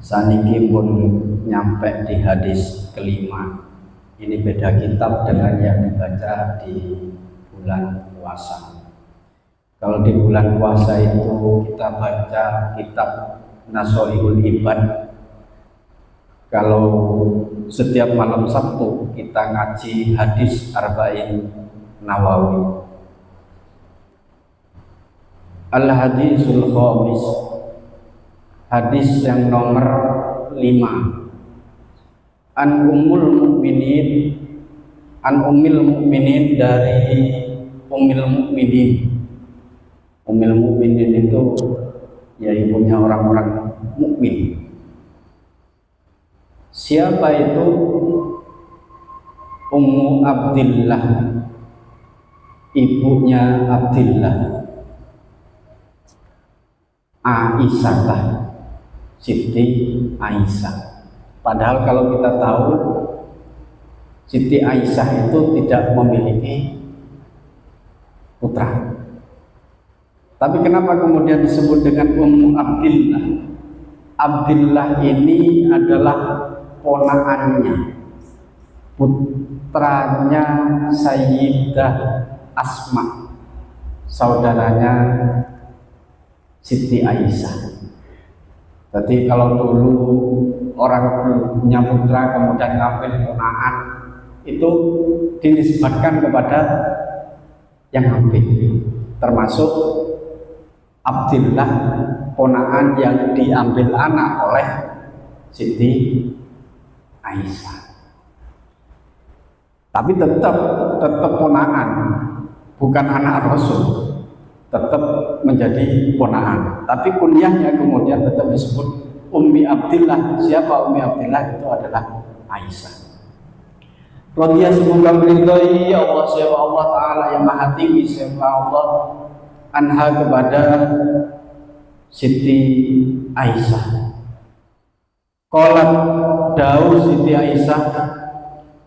Saniki pun nyampe di hadis kelima. Ini beda kitab dengan yang dibaca di bulan puasa. Kalau di bulan puasa itu kita baca kitab Nasoihul Ibad. Kalau setiap malam Sabtu kita ngaji hadis Arba'in Nawawi. Al-Hadisul Khamis, hadis yang nomor 5. An Ummul Mukminin dari Ummul Mukminin. Ummul Mukminin itu ya ibunya orang-orang mukmin. Siapa itu? Ummu Abdillah, ibunya Abdillah, Aisyah, Siti Aisyah. Padahal kalau kita tahu Siti Aisyah itu tidak memiliki putra. Tapi kenapa kemudian disebut dengan Ummu Abdillah? Abdillah ini adalah ponakannya, putranya Sayyidah Asma, saudaranya Siti Aisyah. Jadi kalau dulu orang punya putra kemudian ngambil ponakan, itu dinisbatkan kepada yang ngambil, termasuk Abdillah, ponakan yang diambil anak oleh Siti Aisyah. Tapi tetap ponakan, bukan anak Rasul, tetap menjadi ponakan. Tapi kunyahnya kemudian tetap disebut Ummi Abdillah. Siapa Ummi Abdillah? Itu adalah Aisyah. Radhiyallahu semoga meridhai Allah, siapa Allah Ta'ala yang maha tinggi, siapa Allah anha kepada Siti Aisyah. Qalat dawu Siti Aisyah,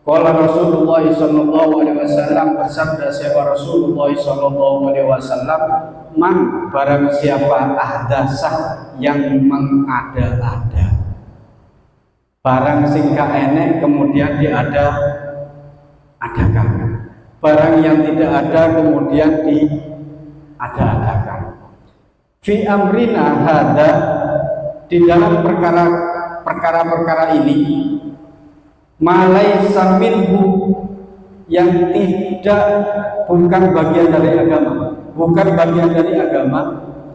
qala Rasulullah sallallahu alaihi wasallam, bersabda siapa Rasulullah sallallahu alaihi wasallam, man barang siapa ahdasah yang mengada-ada, barang sing gak enek kemudian diada-adakan, barang yang tidak ada kemudian diada-adakan. Fi amrina hada, di dalam perkara-perkara ini, malaisa minhu, yang bukan bagian dari agama,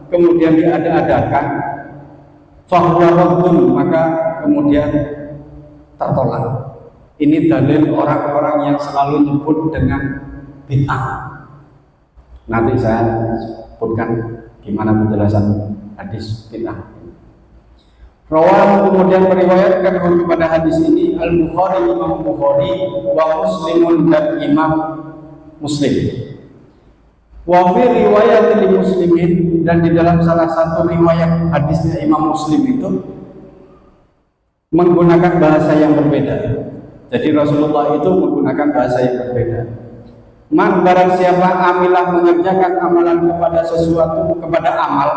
kemudian diada-adakan, fahuwa raddun, maka kemudian tertolak. Ini dalil orang-orang yang selalu nyebut dengan bid'ah. Nanti saya sebutkan gimana penjelasan hadis bid'ah. Rawahu kemudian meriwayatkan kepada hadis ini Al-Bukhari, Imam Bukhari, wa Muslimun, dan Imam Muslim. Wa fi riwayat Muslimin, dan di dalam salah satu riwayat hadisnya Imam Muslim itu menggunakan bahasa yang berbeda. Jadi Rasulullah itu menggunakan bahasa yang berbeda. Man barang siapa amilah mengerjakan amalan kepada sesuatu, kepada amal,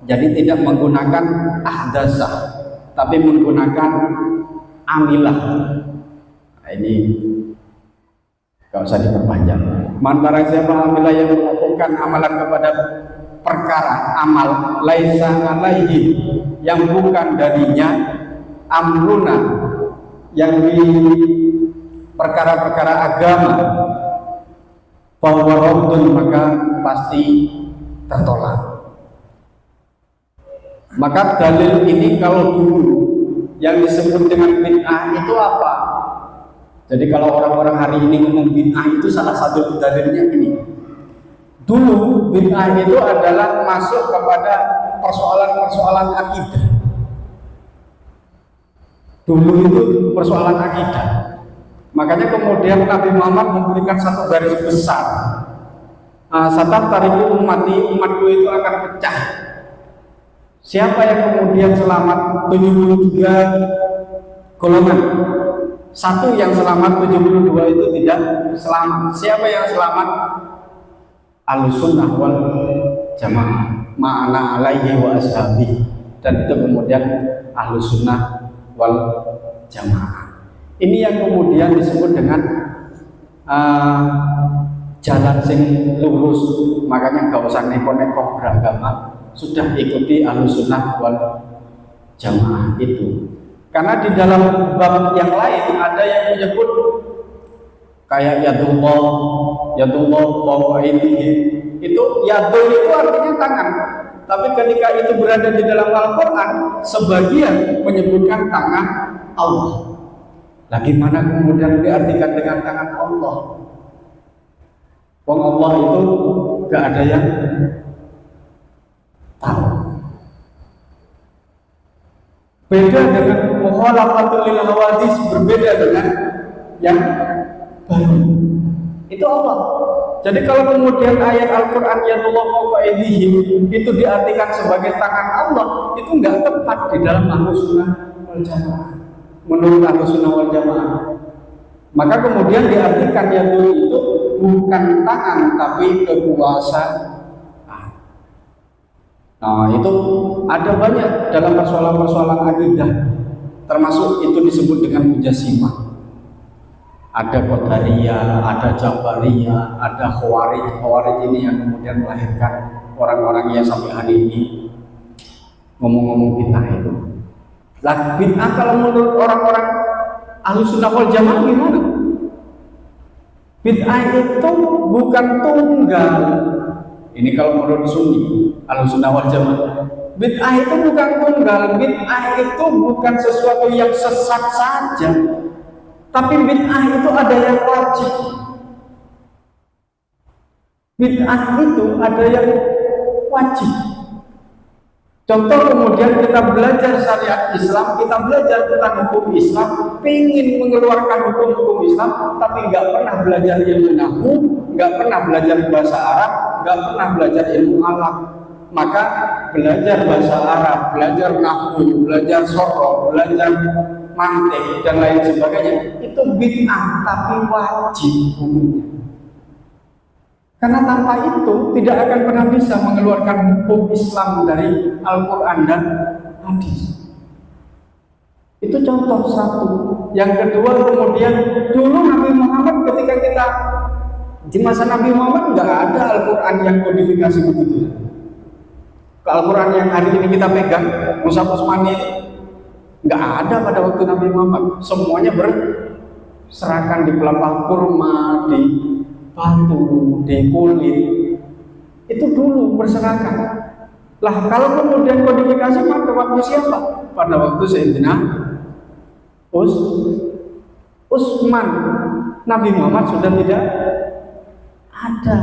jadi tidak menggunakan ahdasah, tapi menggunakan amilah. Nah, ini gak usah diperpanjang. Man barang siapa amilah yang melakukan amalan kepada perkara amal, laisa alaihi, yang bukan darinya, amruna, yang di perkara-perkara agama, bahwa raddun, maka pasti tertolak. Maka dalil ini kalau dulu yang disebut dengan bid'ah itu apa? Jadi kalau orang-orang hari ini ngomong bid'ah itu salah satu dalilnya ini. Dulu bid'ah itu adalah masuk kepada persoalan-persoalan akidah. Dulu itu persoalan akidah. Makanya kemudian Nabi Muhammad memberikan satu garis besar. Sataf tariku umatku itu akan pecah. Siapa yang kemudian selamat 73 golongan. Satu yang selamat, 72 itu tidak selamat. Siapa yang selamat? Ahlussunnah wal jamaah, ma'ana alaihi wa ashabi. dan itu kemudian Ahlus Sunnah wal Jamaah. Ini yang kemudian disebut dengan jalan sing lurus. Makanya gak usah neko-neko beragama, sudah ikuti Ahlus Sunnah wal Jamaah itu. Karena di dalam bab yang lain ada yang menyebut kayak yadullah wa aidihim. Itu yadul itu artinya tangan. Tapi ketika itu berada di dalam Al-Qur'an, sebagian menyebutkan tangan Allah. Lah gimana kemudian diartikan dengan tangan Allah? Wong Allah itu gak ada yang tahu. Beda dengan mukhalafatul lil hawadis, berbeda dengan yang baru. Itu Allah. Jadi kalau kemudian ayat Al-Qur'an yadullahu fawqa aydihim itu diartikan sebagai tangan Allah, itu enggak tepat di dalam Ahlus Sunnah wal Jamaah. Menurut Ahlus Sunnah wal Jamaah. Maka kemudian diartikan yadul itu bukan tangan tapi kekuasaan. Nah, itu ada banyak dalam persoalan-persoalan akidah, termasuk itu disebut dengan Mujassimah. Ada Qadariyah, ada Jabariyah, ada Khawarij. Khawarij ini yang kemudian melahirkan orang-orang yang sampai hari ini ngomong-ngomong bid'ah itu. Lah bid'ah kalau menurut orang-orang Ahlus Sunnah wal Jamaah gimana? Bid'ah itu bukan tunggal. Ini kalau menurut Sunni, Ahlus Sunnah wal Jamaah. Bid'ah itu bukan tunggal, bid'ah itu bukan sesuatu yang sesat saja. Tapi bid'ah itu ada yang wajib. Bid'ah itu ada yang wajib. Contoh kemudian kita belajar syariat Islam, kita belajar tentang hukum Islam, ingin mengeluarkan hukum-hukum Islam, tapi nggak pernah belajar ilmu nahwu, nggak pernah belajar bahasa Arab, nggak pernah belajar ilmu alam. Maka belajar bahasa Arab, belajar nahwu, belajar soroh, belajar mantik dan lain sebagainya itu bid'ah tapi wajib hukumnya. Karena tanpa itu tidak akan pernah bisa mengeluarkan hukum Islam dari Al-Quran dan hadis. Itu contoh satu. Yang kedua kemudian dulu Nabi Muhammad ketika kita di masa Nabi Muhammad nggak ada Al-Quran yang kodifikasi begitu. Al-Quran yang hari ini kita pegang, Mushaf Utsmani nggak ada pada waktu Nabi Muhammad. Semuanya berserakan di pelepah kurma, di batu, di kulit. Itu dulu berserakan. Lah kalau kemudian kodifikasi pada waktu siapa? Pada waktu Sayyidina Utsman. Nabi Muhammad sudah tidak ada.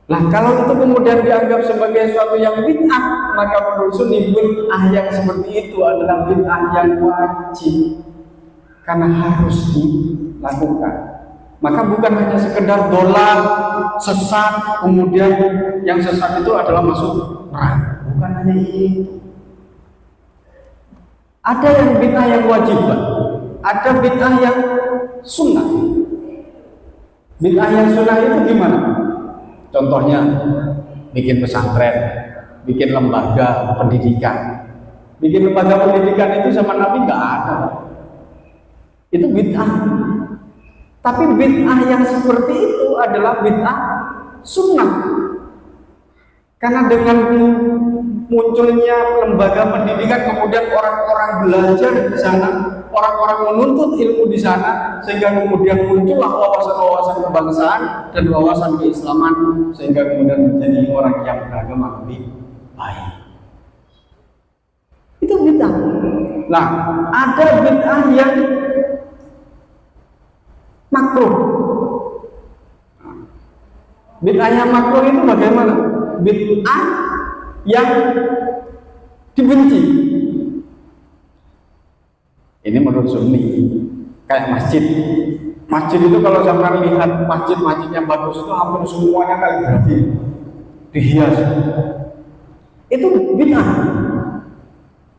Lah kalau itu kemudian dianggap sebagai sesuatu yang bid'ah, maka menurut Sunni bid'ah yang seperti itu adalah bid'ah yang wajib karena harus dilakukan. Maka bukan hanya sekedar dolar, sesat, kemudian yang sesat itu adalah masuk neraka. Bukan hanya itu. Ada yang bid'ah yang wajib, ada bid'ah yang sunnah. Bid'ah yang sunnah itu gimana? Contohnya bikin pesantren, bikin lembaga pendidikan. Bikin lembaga pendidikan itu sama Nabi nggak ada. Itu bid'ah. Tapi bid'ah yang seperti itu adalah bid'ah sunnah. Karena dengan munculnya lembaga pendidikan, kemudian orang-orang belajar di sana, orang-orang menuntut ilmu di sana, sehingga kemudian muncullah wawasan-wawasan kebangsaan dan wawasan keislaman, sehingga kemudian menjadi orang yang beragama lebih baik. Itu bid'ah. Nah, ada bid'ah yang makruh. Bid'ah yang makruh itu bagaimana? Bid'ah yang dibenci. Ini menurut Sunni. Kayak masjid. Masjid itu kalau sampai lihat masjid-masjid yang bagus itu hampir semuanya kaligrafi, dihias. Itu bid'ah.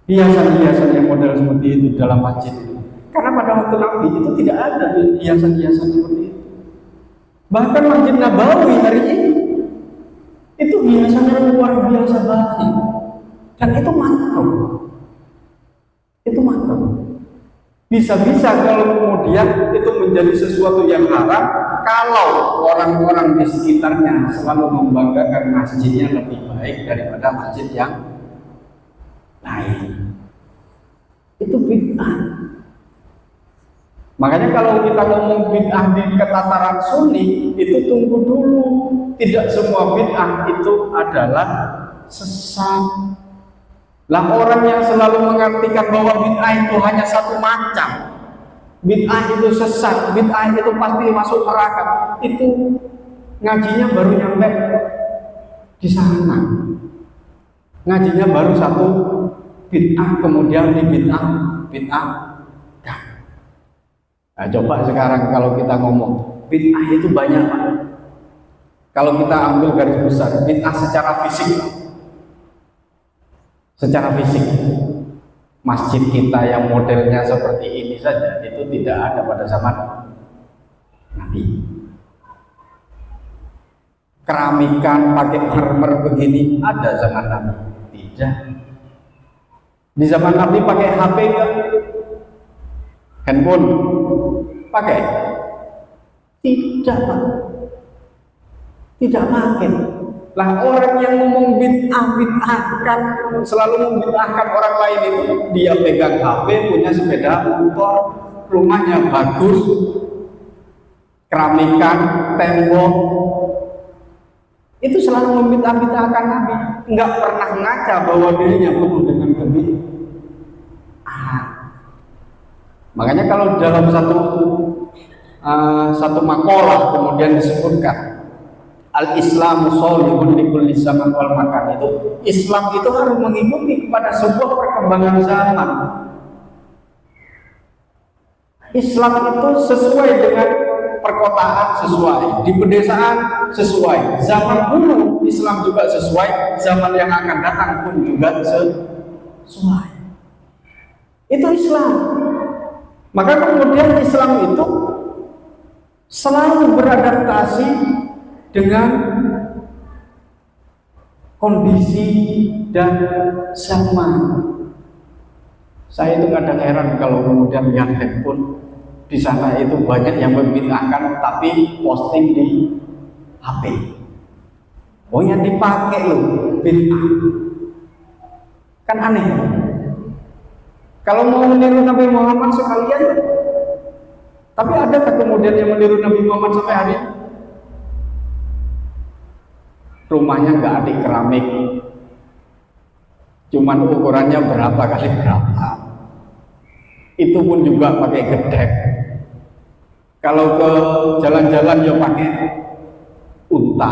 Hiasan-hiasan yang model seperti itu dalam masjid. Karena pada waktu Nabi itu tidak ada hiasan-hiasan seperti itu. Bahkan Masjid Nabawi hari ini itu hiasan yang luar biasa banget. Dan itu makruh. Itu makruh. Bisa-bisa kalau kemudian itu menjadi sesuatu yang haram kalau orang-orang di sekitarnya selalu membanggakan masjidnya lebih baik daripada masjid yang lain. Itu bid'ah. Makanya kalau kita ngomong bid'ah di ketataran Sunni, itu tunggu dulu. Tidak semua bid'ah itu adalah sesat. Lah orang yang selalu mengartikan bahwa bid'ah itu hanya satu macam, bid'ah itu sesat, bid'ah itu pasti masuk neraka, itu ngajinya baru nyampe di sana. Ngajinya baru satu bid'ah, kemudian di bid'ah. Nah, coba sekarang kalau kita ngomong bid'ah itu banyak, Pak. Kalau kita ambil garis besar, bid'ah secara fisik. Secara fisik, masjid kita yang modelnya seperti ini saja itu tidak ada pada zaman Nabi. Keramikan pakai marmer begini ada zaman Nabi? Tidak. Di zaman Nabi pakai HP enggak? Handphone pakai? Tidak, Pak. Tidak pakai. Lah orang yang ngomong bid'ahkan, selalu membid'ahkan orang lain itu, dia pegang HP, punya sepeda motor, rumahnya bagus, keramikan, tembok, itu selalu membid'ahkan Nabi, nggak pernah ngaca bahwa dirinya penuh dengan kebid'ahan. Makanya kalau dalam satu makalah kemudian disebutkan Al-Islamu sholihun li kulli zaman wal makan, itu Islam itu harus mengikuti kepada sebuah perkembangan zaman. Islam itu sesuai dengan perkotaan, sesuai di pedesaan, sesuai zaman dulu Islam juga sesuai, zaman yang akan datang pun juga sesuai. Itu Islam. Maka kemudian Islam itu selalu beradaptasi dengan kondisi dan zaman. Saya itu kadang heran kalau kemudian lihat handphone di sana itu banyak yang membid'ahkan tapi posting di HP. Oh, yang dipakai loh bid'ah. Kan aneh. Kalau mau meniru Nabi Muhammad sekalian, tapi adakah kemudian yang meniru Nabi Muhammad sampai hari ini? Rumahnya nggak ada keramik, cuman ukurannya berapa kali berapa, itu pun juga pakai gedek. Kalau ke jalan-jalan ya pakai unta,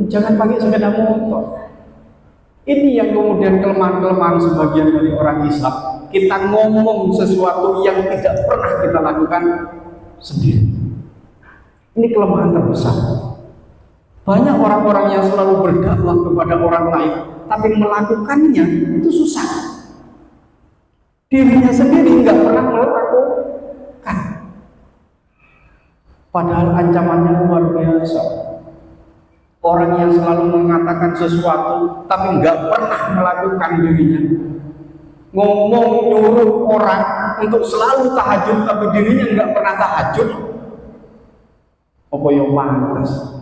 jangan pakai sepeda motor. Ini yang kemudian kelemahan-kelemahan sebagian dari orang Islam. Kita ngomong sesuatu yang tidak pernah kita lakukan sendiri. Ini kelemahan terbesar. Banyak orang-orang yang selalu berdakwah kepada orang lain, tapi melakukannya itu susah. Dirinya sendiri nggak pernah melakukan. Padahal ancamannya luar biasa. Orang yang selalu mengatakan sesuatu, tapi nggak pernah melakukan dirinya. Ngomong nyuruh orang untuk selalu tahajud, tapi dirinya nggak pernah tahajud. Apa yang pantas?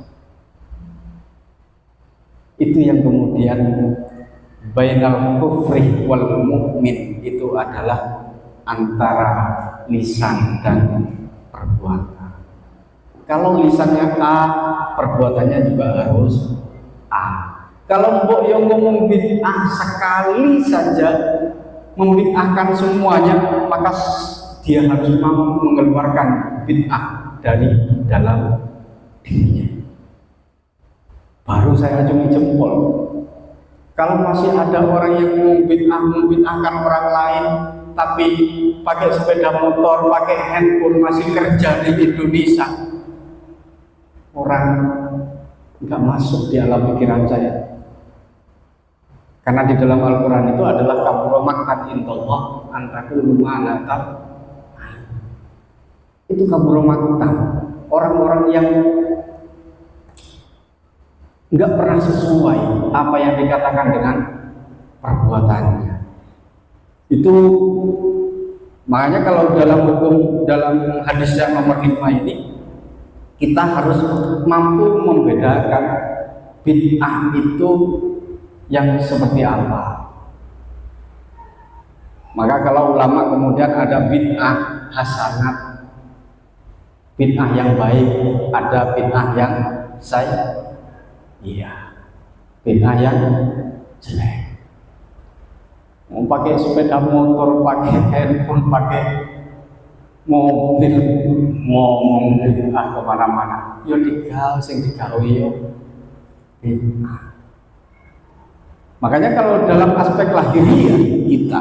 Itu yang kemudian bainal kufri wal mu'min, itu adalah antara lisan dan perbuatan. Kalau lisannya A, perbuatannya juga harus A. Kalau mbok yang ngomong bid'ah sekali saja, membid'ahkan semuanya, maka dia harus mampu mengeluarkan bid'ah dari dalam dirinya. Baru saya acungi jempol. Kalau masih ada orang yang membid'ahkan orang lain, tapi pakai sepeda motor, pakai handphone, masih kerja di Indonesia, orang nggak masuk di alam pikiran saya. Karena di dalam Al-Quran itu adalah kabura maqtan indallah antaqulu ma la taf'al. Itu kabura maqtan. Orang-orang yang nggak pernah sesuai apa yang dikatakan dengan perbuatannya. Itu makanya kalau dalam hukum, dalam hadis yang nomor 5 ini, kita harus mampu membedakan bid'ah itu yang seperti apa. Maka kalau ulama kemudian ada bid'ah hasanat, bid'ah yang baik, ada bid'ah yang bid'ah yang jelek. Mau pakai sepeda motor, pakai handphone, pakai mobil, ngomong bid'ah kemana-mana, yo digawe sing digawe yo bid'ah. Makanya kalau dalam aspek lahiriah kita,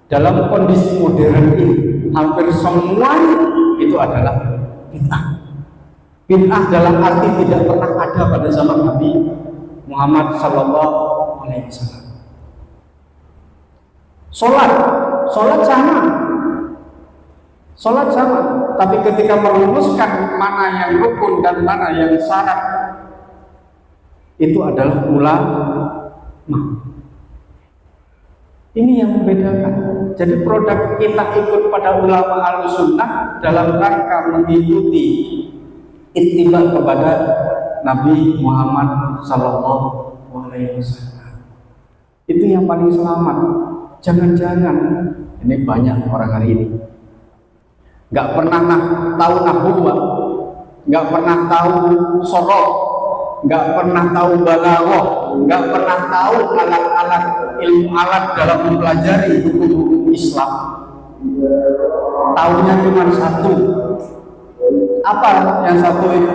dalam kondisi modern ini, hampir semuanya itu adalah bid'ah. Bid'ah dalam arti tidak pernah ada pada zaman Nabi Muhammad Sallallahu Alaihi Wasallam. Sholat sama, tapi ketika merumuskan mana yang rukun dan mana yang syarat, itu adalah ulama. Ini yang membedakan. Jadi produk kita ikut pada ulama al-sunnah dalam rangka mengikuti ittiba kepada Nabi Muhammad Sallallahu Alaihi Wasallam. Itu yang paling selamat. Jangan-jangan ini banyak orang hari ini nggak pernah tahu nahwu, nggak pernah tahu sorof, nggak pernah tahu balaghah, nggak pernah tahu alat-alat ilmu alat dalam mempelajari hukum Islam. Tahunya cuma satu. Apa yang satu itu?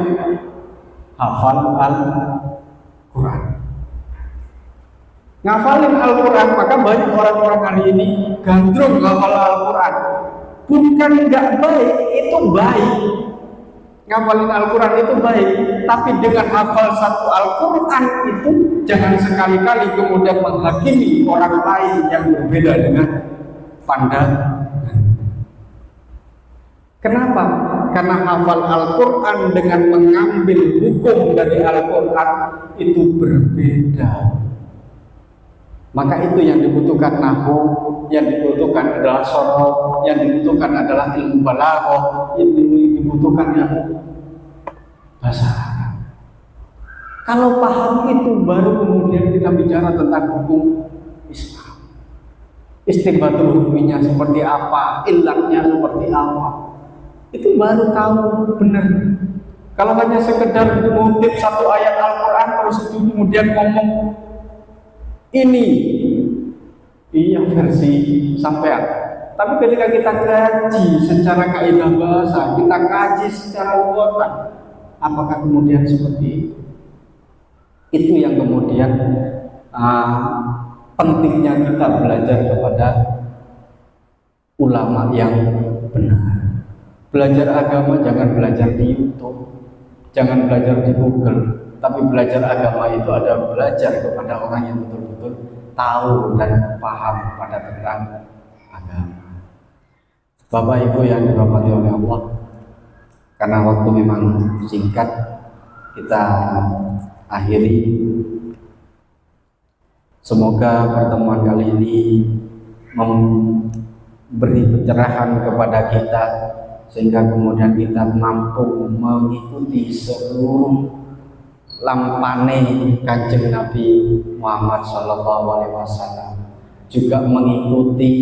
Hafal Al-Quran. Ngafalin Al-Quran, maka banyak orang-orang hari ini gandrung ngafal Al-Quran. Bukan nggak baik, itu baik. Ngafalin Al-Quran itu baik, tapi dengan hafal satu Al-Quran itu jangan sekali-kali kemudian menghakimi orang lain yang berbeda dengan pandangan. Kenapa? Karena hafal Al-Quran dengan mengambil hukum dari Al-Quran itu berbeda. Maka itu yang dibutuhkan nahwu, yang dibutuhkan adalah sorof, yang dibutuhkan adalah ilmu balaghah, yang dibutuhkan ilmu bahasa Arab. Kalau paham itu baru kemudian kita bicara tentang hukum Islam. Istinbatul hukumnya seperti apa, ilatnya seperti apa. Itu baru tahu benar. Kalau hanya sekedar mengutip satu ayat Al-Quran terus itu kemudian ngomong ini iya versi sampean. Tapi ketika kita kaji secara kaidah bahasa, kita kaji secara luasan, apakah kemudian seperti itu? Itu yang kemudian pentingnya kita belajar kepada ulama yang benar. Belajar agama jangan belajar di YouTube, jangan belajar di Google, tapi belajar agama itu adalah belajar kepada orang yang betul-betul tahu dan paham pada tentang agama. Bapak Ibu yang dirahmati oleh Allah, karena waktu memang singkat, kita akhiri. Semoga pertemuan kali ini memberi pencerahan kepada kita, sehingga kemudian kita mampu mengikuti seluruh lampane Kanjeng Nabi Muhammad SAW, juga mengikuti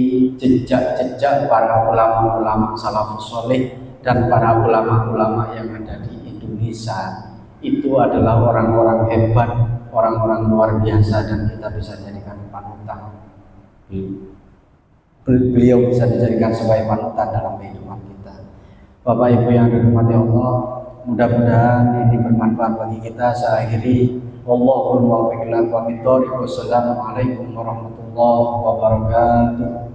jejak-jejak para ulama-ulama salafus saleh dan para ulama-ulama yang ada di Indonesia. Itu adalah orang-orang hebat, orang-orang luar biasa, dan kita bisa jadikan panutan. Beliau bisa dijadikan sebagai panutan dalam kehidupan kita. Bapak Ibu yang dirahmati Allah, mudah-mudahan ini bermanfaat bagi kita. Saya akhiri, wallahul muwaffiq ila aqwamit thoriq. Wassalamualaikum warahmatullahi wabarakatuh.